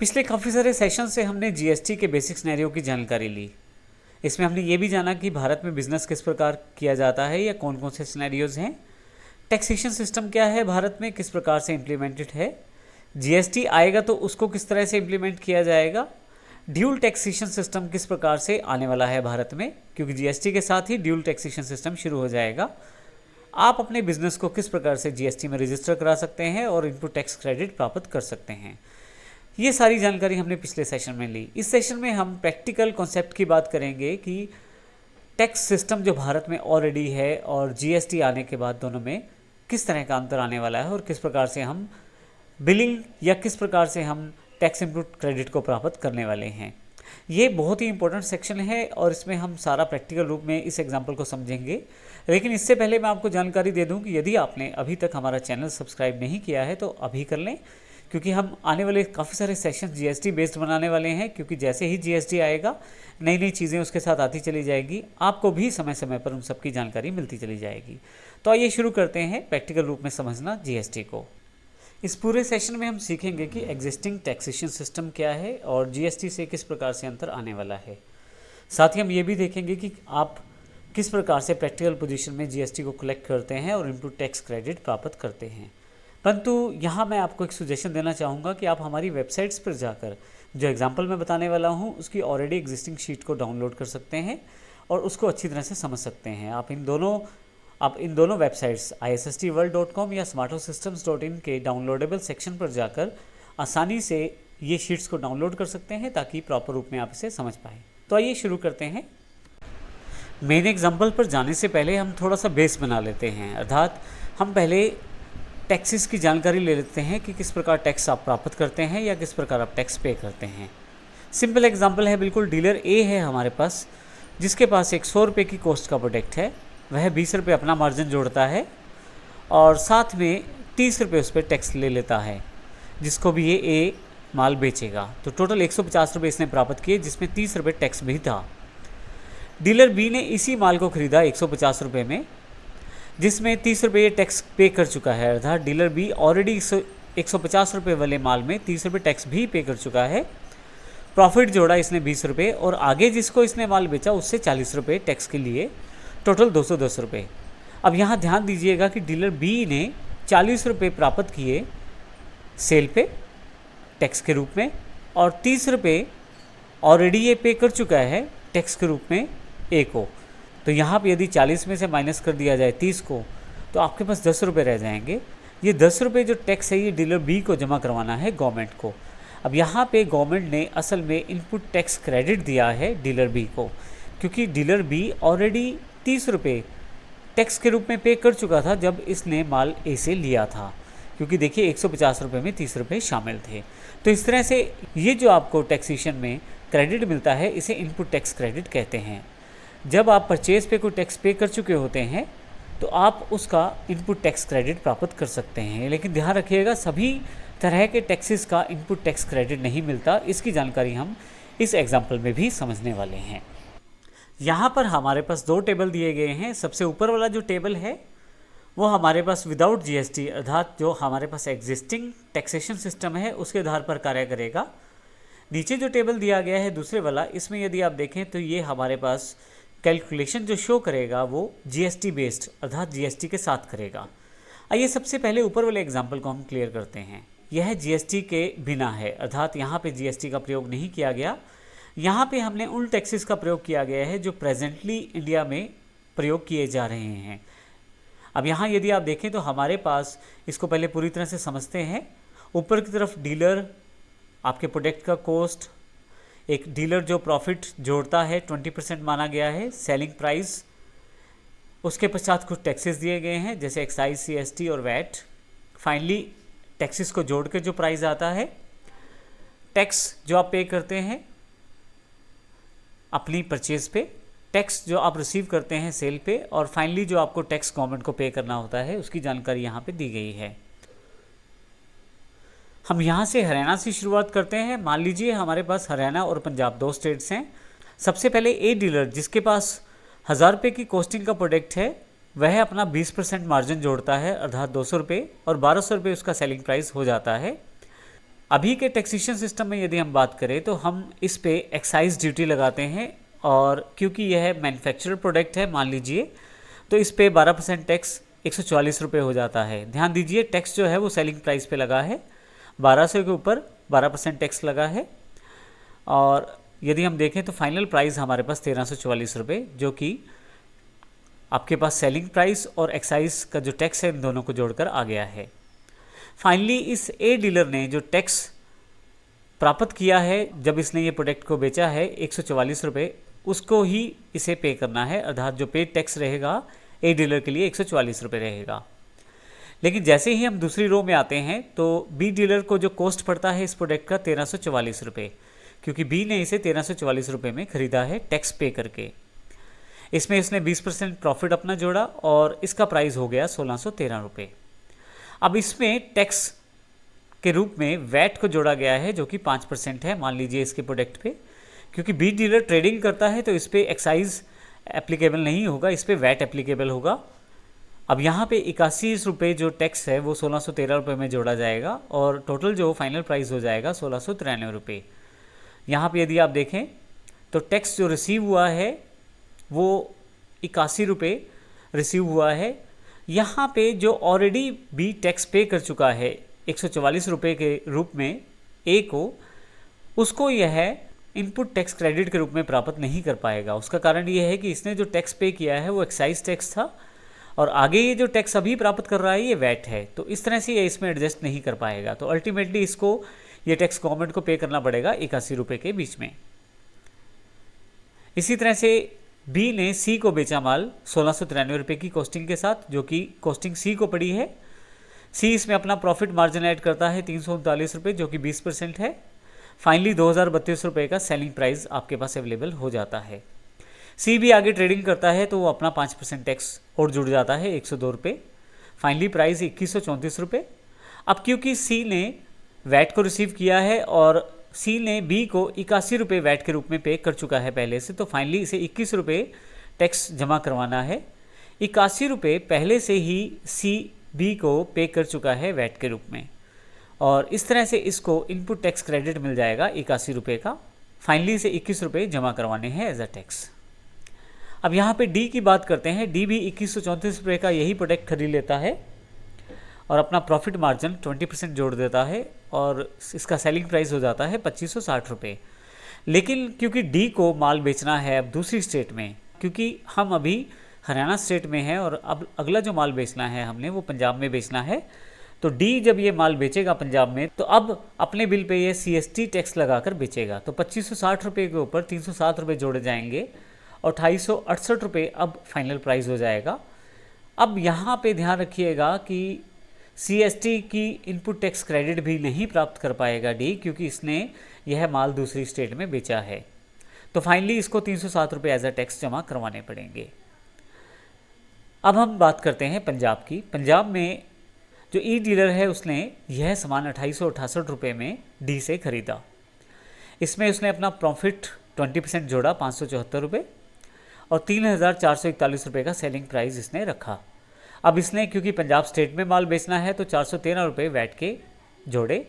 पिछले काफ़ी सारे सेशन से हमने जीएसटी के बेसिक सिनेरियो की जानकारी ली। इसमें हमने ये भी जाना कि भारत में बिजनेस किस प्रकार किया जाता है या कौन कौन से सिनेरियोज हैं, टैक्सेशन सिस्टम क्या है भारत में, किस प्रकार से इम्प्लीमेंटेड है, जीएसटी आएगा तो उसको किस तरह से इम्प्लीमेंट किया जाएगा, ड्यूल टैक्सेशन सिस्टम किस प्रकार से आने वाला है भारत में, क्योंकि जीएसटी के साथ ही ड्यूल टैक्सेशन सिस्टम शुरू हो जाएगा। आप अपने बिजनेस को किस प्रकार से जीएसटी में रजिस्टर करा सकते हैं और इनपुट टैक्स क्रेडिट प्राप्त कर सकते हैं, ये सारी जानकारी हमने पिछले सेशन में ली। इस सेशन में हम प्रैक्टिकल कॉन्सेप्ट की बात करेंगे कि टैक्स सिस्टम जो भारत में ऑलरेडी है और जीएसटी आने के बाद दोनों में किस तरह का अंतर आने वाला है और किस प्रकार से हम बिलिंग या किस प्रकार से हम टैक्स इनपुट क्रेडिट को प्राप्त करने वाले हैं। ये बहुत ही इंपॉर्टेंट सेक्शन है और इसमें हम सारा प्रैक्टिकल रूप में इस एग्जाम्पल को समझेंगे। लेकिन इससे पहले मैं आपको जानकारी दे दूं कि यदि आपने अभी तक हमारा चैनल सब्सक्राइब नहीं किया है तो अभी कर लें, क्योंकि हम आने वाले काफ़ी सारे सेशन जीएसटी बेस्ड बनाने वाले हैं। क्योंकि जैसे ही जीएसटी आएगा नई नई चीज़ें उसके साथ आती चली जाएगी, आपको भी समय समय पर उन सब की जानकारी मिलती चली जाएगी। तो आइए शुरू करते हैं प्रैक्टिकल रूप में समझना जीएसटी को। इस पूरे सेशन में हम सीखेंगे कि एग्जिस्टिंग टैक्सेशन सिस्टम क्या है और जीएसटी से किस प्रकार से अंतर आने वाला है। साथ ही हम ये भी देखेंगे कि आप किस प्रकार से प्रैक्टिकल पोजीशन में जीएसटी को कलेक्ट करते हैं और इनपुट टैक्स क्रेडिट प्राप्त करते हैं। परंतु यहाँ मैं आपको एक सुजेशन देना चाहूँगा कि आप हमारी वेबसाइट्स पर जाकर जो एग्जाम्पल मैं बताने वाला हूँ उसकी ऑलरेडी एग्जिस्टिंग शीट को डाउनलोड कर सकते हैं और उसको अच्छी तरह से समझ सकते हैं। आप इन दोनों वेबसाइट्स issstworld.com या smartosystems.in के डाउनलोडेबल सेक्शन पर जाकर आसानी से ये शीट्स को डाउनलोड कर सकते हैं ताकि प्रॉपर रूप में आप इसे समझ पाएँ। तो आइए शुरू करते हैं। मेन एग्जाम्पल पर जाने से पहले हम थोड़ा सा बेस बना लेते हैं, अर्थात हम पहले टैक्सेस की जानकारी ले लेते हैं कि किस प्रकार टैक्स आप प्राप्त करते हैं या किस प्रकार आप टैक्स पे करते हैं। सिंपल एग्जांपल है, बिल्कुल डीलर ए है हमारे पास, जिसके पास एक 100 रुपये की कॉस्ट का प्रोडक्ट है। वह 20 रुपये अपना मार्जिन जोड़ता है और साथ में 30 रुपये उस पर टैक्स ले लेता है, जिसको भी ये ए माल बेचेगा। तो टोटल 150 रुपये इसने प्राप्त किए, जिसमें 30 रुपये टैक्स भी था। डीलर बी ने इसी माल को खरीदा 150 रुपये में, जिसमें 30 रुपये टैक्स पे कर चुका है। अर्थात डीलर बी ऑलरेडी 150 रुपये वाले माल में 30 रुपये टैक्स भी पे कर चुका है। प्रॉफिट जोड़ा इसने 20 रुपये और आगे जिसको इसने माल बेचा उससे 40 रुपये टैक्स के लिए, टोटल 210 रुपये। अब यहाँ ध्यान दीजिएगा कि डीलर बी ने 40 रुपये प्राप्त किए सेल पे टैक्स के रूप में और 30 रुपये ऑलरेडी ये पे कर चुका है टैक्स के रूप में ए को। तो यहाँ पे यदि 40 में से माइनस कर दिया जाए 30 को, तो आपके पास 10 रुपये रह जाएंगे। ये 10 रुपये जो टैक्स है ये डीलर बी को जमा करवाना है गवर्नमेंट को। अब यहाँ पे गवर्नमेंट ने असल में इनपुट टैक्स क्रेडिट दिया है डीलर बी को, क्योंकि डीलर बी ऑलरेडी 30 रुपये टैक्स के रूप में पे कर चुका था जब इसने माल ए से लिया था। क्योंकि देखिए 150 रुपये में 30 रुपये शामिल थे। तो इस तरह से ये जो आपको टैक्सेशन में क्रेडिट मिलता है इसे इनपुट टैक्स क्रेडिट कहते हैं। जब आप परचेज पे कोई टैक्स पे कर चुके होते हैं तो आप उसका इनपुट टैक्स क्रेडिट प्राप्त कर सकते हैं। लेकिन ध्यान रखिएगा, सभी तरह के टैक्सेस का इनपुट टैक्स क्रेडिट नहीं मिलता। इसकी जानकारी हम इस एग्जाम्पल में भी समझने वाले हैं। यहाँ पर हमारे पास 2 टेबल दिए गए हैं। सबसे ऊपर वाला जो टेबल है वो हमारे पास विदाउट जीएसटी, अर्थात जो हमारे पास एग्जिस्टिंग टैक्सेशन सिस्टम है उसके आधार पर कार्य करेगा। नीचे जो टेबल दिया गया है दूसरे वाला, इसमें यदि आप देखें तो ये हमारे पास कैलकुलेशन जो शो करेगा वो जीएसटी बेस्ड, अर्थात जीएसटी के साथ करेगा। आइए सबसे पहले ऊपर वाले एग्जाम्पल को हम क्लियर करते हैं। यह जीएसटी के बिना है, अर्थात यहाँ पे जीएसटी का प्रयोग नहीं किया गया। यहाँ पे हमने उन टैक्सेस का प्रयोग किया गया है जो प्रेजेंटली इंडिया में प्रयोग किए जा रहे हैं। अब यहाँ यदि आप देखें तो हमारे पास, इसको पहले पूरी तरह से समझते हैं। ऊपर की तरफ डीलर आपके प्रोडक्ट का कॉस्ट, एक डीलर जो प्रॉफिट जोड़ता है 20% माना गया है सेलिंग प्राइस। उसके पश्चात कुछ टैक्सेस दिए गए हैं जैसे एक्साइज, सीएसटी और वैट। फाइनली टैक्सेस को जोड़ के जो प्राइस आता है, टैक्स जो आप पे करते हैं अपनी परचेज पे, टैक्स जो आप रिसीव करते हैं सेल पे, और फाइनली जो आपको टैक्स गवर्नमेंट को पे करना होता है उसकी जानकारी यहाँ पे दी गई है। हम यहाँ से हरियाणा से शुरुआत करते हैं। मान लीजिए हमारे पास हरियाणा और पंजाब 2 स्टेट्स हैं। सबसे पहले ए डीलर जिसके पास 1000 रुपये की कॉस्टिंग का प्रोडक्ट है, वह अपना 20% मार्जिन जोड़ता है, अर्थात 200 रुपये, और 1200 रुपये उसका सेलिंग प्राइस हो जाता है। अभी के टैक्सेशन सिस्टम में यदि हम बात करें तो हम इस पे एक्साइज ड्यूटी लगाते हैं, और क्योंकि यह मैन्युफैक्चर्ड प्रोडक्ट है मान लीजिए, तो इस पे 12% टैक्स 144 रुपये हो जाता है। ध्यान दीजिए टैक्स जो है वो सेलिंग प्राइस पे लगा है, 1200 के ऊपर 12% टैक्स लगा है। और यदि हम देखें तो फाइनल प्राइस हमारे पास 1344 रुपये, जो कि आपके पास सेलिंग प्राइस और एक्साइज का जो टैक्स है इन दोनों को जोड़कर आ गया है। फाइनली इस ए डीलर ने जो टैक्स प्राप्त किया है जब इसने ये प्रोडक्ट को बेचा है 144 रुपये, उसको ही इसे पे करना है, अर्थात जो पे टैक्स रहेगा ए डीलर के लिए 144 रुपये रहेगा। लेकिन जैसे ही हम दूसरी रो में आते हैं तो बी डीलर को जो कॉस्ट पड़ता है इस प्रोडक्ट का 1344 रुपये, क्योंकि बी ने इसे 1344 रुपये में ख़रीदा है टैक्स पे करके। इसमें इसने 20% प्रॉफिट अपना जोड़ा और इसका प्राइस हो गया 1613 रुपये। अब इसमें टैक्स के रूप में वैट को जोड़ा गया है जो कि 5% है मान लीजिए इसके प्रोडक्ट पे, क्योंकि बी डीलर ट्रेडिंग करता है तो इस पर एक्साइज एप्लीकेबल नहीं होगा, इस पर वैट एप्लीकेबल होगा। अब यहाँ पे 81 रुपये जो टैक्स है वो 1613 रुपये में जोड़ा जाएगा और टोटल जो फाइनल प्राइस हो जाएगा 1693 रुपये। यहाँ पे यदि आप देखें तो टैक्स जो रिसीव हुआ है वो 81 रुपये रिसीव हुआ है। यहाँ पे जो ऑलरेडी बी टैक्स पे कर चुका है 144 रुपये के रूप में ए को, उसको यह इनपुट टैक्स क्रेडिट के रूप में प्राप्त नहीं कर पाएगा। उसका कारण ये है कि इसने जो टैक्स पे किया है वो एक्साइज टैक्स था और आगे ये जो टैक्स अभी प्राप्त कर रहा है ये वैट है, तो इस तरह से ये इसमें एडजस्ट नहीं कर पाएगा। तो अल्टीमेटली इसको ये टैक्स गवर्नमेंट को पे करना पड़ेगा 81 रुपये के बीच में। इसी तरह से बी ने सी को बेचा माल 1693 रुपये की कॉस्टिंग के साथ, जो कि कॉस्टिंग सी को पड़ी है। सी इसमें अपना प्रॉफिट मार्जिन ऐड करता है 339 रुपये, जो कि 20% है। फाइनली 2032 रुपये का सेलिंग प्राइस आपके पास अवेलेबल हो जाता है। सी भी आगे ट्रेडिंग करता है तो वो अपना 5% टैक्स और जुड़ जाता है 102 रुपये। फाइनली प्राइस 2134 रुपये। अब क्योंकि सी ने वैट को रिसीव किया है और सी ने बी को 81 रुपये वैट के रूप में पे कर चुका है पहले से, तो फाइनली इसे 21 रुपये टैक्स जमा करवाना है। 81 रुपये पहले से ही सी बी को पे कर चुका है वैट के रूप में, और इस तरह से इसको इनपुट टैक्स क्रेडिट मिल जाएगा 81 रुपये का। फाइनली इसे 21 रुपये जमा करवाने हैं एज अ टैक्स। अब यहाँ पे डी की बात करते हैं। डी भी 2134 रुपये का यही प्रोडक्ट खरीद लेता है और अपना प्रॉफिट मार्जिन 20% जोड़ देता है और इसका सेलिंग प्राइस हो जाता है 2560 रुपये। लेकिन क्योंकि डी को माल बेचना है अब दूसरी स्टेट में, क्योंकि हम अभी हरियाणा स्टेट में हैं और अब अगला जो माल बेचना है हमने वो पंजाब में बेचना है, तो डी जब ये माल बेचेगा पंजाब में तो अब अपने बिल पे ये CST टैक्स लगाकर बेचेगा। तो 2560 रुपये के ऊपर 307 रुपये जोड़े जाएंगे और 2868 रुपये अब फाइनल प्राइस हो जाएगा। अब यहाँ पे ध्यान रखिएगा कि CST की इनपुट टैक्स क्रेडिट भी नहीं प्राप्त कर पाएगा डी, क्योंकि इसने यह माल दूसरी स्टेट में बेचा है। तो फाइनली इसको 307 रुपये एज अ टैक्स जमा करवाने पड़ेंगे। अब हम बात करते हैं पंजाब की। पंजाब में जो ई डीलर है उसने यह सामान 2868 रुपये में डी से ख़रीदा। इसमें उसने अपना प्रॉफिट 20% जोड़ा 574 रुपये और 3441 रुपये का सेलिंग प्राइस इसने रखा। अब इसने क्योंकि पंजाब स्टेट में माल बेचना है तो 413 रुपये वैट के जोड़े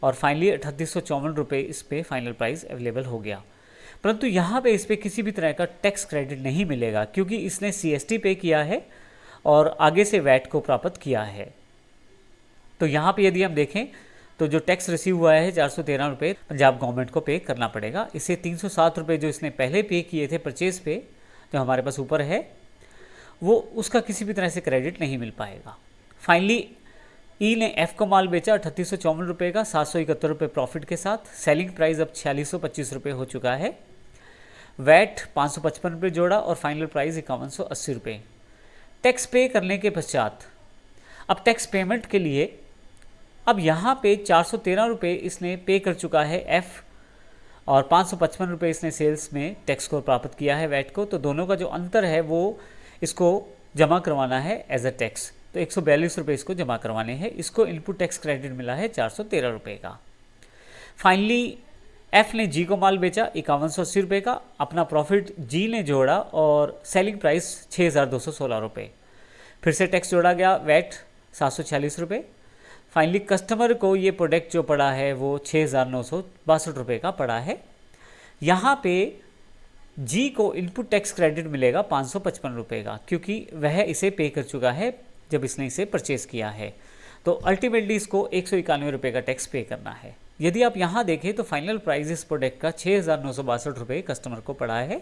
और फाइनली 3854 रुपये इस पे फाइनल प्राइस अवेलेबल हो गया। परंतु यहाँ पे इस पर किसी भी तरह का टैक्स क्रेडिट नहीं मिलेगा, क्योंकि इसने CST पे किया है और आगे से वैट को प्राप्त किया है। तो यहाँ पे यदि हम देखें तो जो टैक्स रिसीव हुआ है 413 रुपये पंजाब गवर्नमेंट को पे करना पड़ेगा। इसे 307 रुपये जो इसने पहले पे किए थे परचेज पे, जो हमारे पास ऊपर है, वो उसका किसी भी तरह से क्रेडिट नहीं मिल पाएगा। फाइनली ई ने एफ को माल बेचा 3854 रुपये का 771 रुपये प्रॉफिट के साथ। सेलिंग प्राइस अब 4625 रुपये हो चुका है। वैट 555 रुपये जोड़ा और फाइनल प्राइस 5180 रुपये। टैक्स पे करने के पश्चात अब टैक्स पेमेंट के लिए अब यहाँ पे 413 रुपये इसने पे कर चुका है एफ़ और 555 रुपये इसने सेल्स में टैक्स को प्राप्त किया है वैट को। तो दोनों का जो अंतर है वो इसको जमा करवाना है एज अ टैक्स। तो 142 रुपये इसको जमा करवाने हैं। इसको इनपुट टैक्स क्रेडिट मिला है 413 रुपये का। फाइनली एफ़ ने जी को माल बेचा 5180 रुपये का। अपना प्रॉफिट जी ने जोड़ा और सेलिंग प्राइस 6216 रुपये। फिर से टैक्स जोड़ा गया वैट 746 रुपये। फाइनली कस्टमर को ये प्रोडक्ट जो पड़ा है वो 6,962 रुपये का पड़ा है। यहाँ पे जी को इनपुट टैक्स क्रेडिट मिलेगा 555 रुपये का, क्योंकि वह इसे पे कर चुका है जब इसने इसे परचेज़ किया है। तो अल्टीमेटली इसको 191 रुपये का टैक्स पे करना है। यदि आप यहाँ देखें तो फाइनल प्राइस इस प्रोडक्ट का 6,962 रुपये कस्टमर को पड़ा है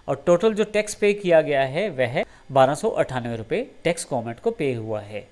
और टोटल जो टैक्स पे किया गया है वह 1,298 रुपये टैक्स गवर्नमेंट को पे हुआ है।